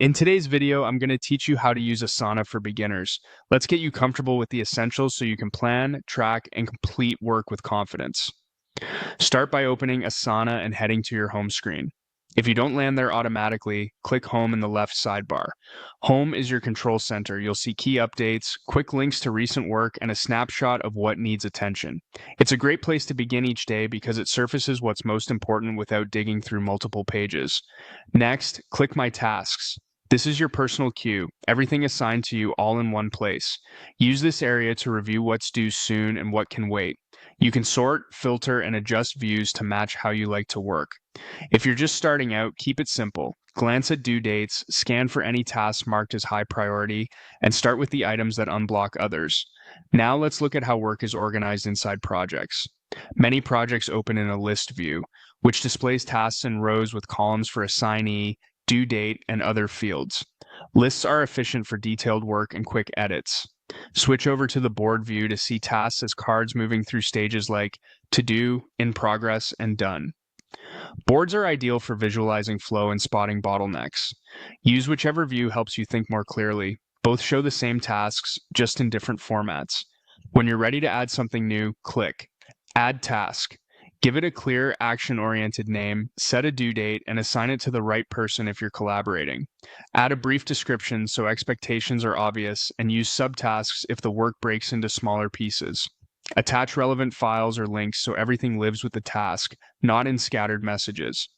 In today's video, I'm going to teach you how to use Asana for beginners. Let's get you comfortable with the essentials so you can plan, track, and complete work with confidence. Start by opening Asana and heading to your home screen. If you don't land there automatically, click Home in the left sidebar. Home is your control center. You'll see key updates, quick links to recent work, and a snapshot of what needs attention. It's a great place to begin each day because it surfaces what's most important without digging through multiple pages. Next, click My Tasks. This is your personal queue, everything assigned to you all in one place. Use this area to review what's due soon and what can wait. You can sort, filter, and adjust views to match how you like to work. If you're just starting out, keep it simple. Glance at due dates, scan for any tasks marked as high priority, and start with the items that unblock others. Now let's look at how work is organized inside projects. Many projects open in a list view, which displays tasks in rows with columns for assignee, due date, and other fields. Lists are efficient for detailed work and quick edits. Switch over to the board view to see tasks as cards moving through stages like to do, in progress, and done. Boards are ideal for visualizing flow and spotting bottlenecks. Use whichever view helps you think more clearly. Both show the same tasks, just in different formats. When you're ready to add something new, click Add Task. Give it a clear, action-oriented name, set a due date, and assign it to the right person if you're collaborating. Add a brief description so expectations are obvious, and use subtasks if the work breaks into smaller pieces. Attach relevant files or links so everything lives with the task, not in scattered messages.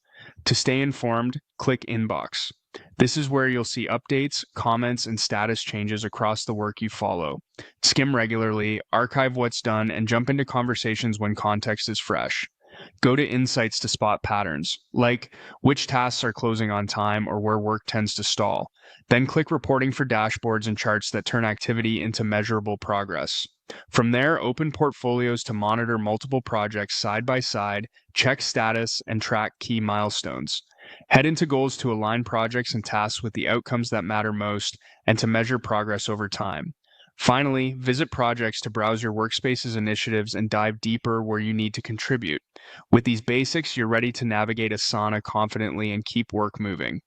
To stay informed, click Inbox. This is where you'll see updates, comments, and status changes across the work you follow. Skim regularly, archive what's done, and jump into conversations when context is fresh. Go to Insights to spot patterns, like which tasks are closing on time or where work tends to stall. Then click Reporting for dashboards and charts that turn activity into measurable progress. From there, open portfolios to monitor multiple projects side by side, check status, and track key milestones. Head into goals to align projects and tasks with the outcomes that matter most and to measure progress over time. Finally, visit projects to browse your workspace's initiatives and dive deeper where you need to contribute. With these basics, you're ready to navigate Asana confidently and keep work moving.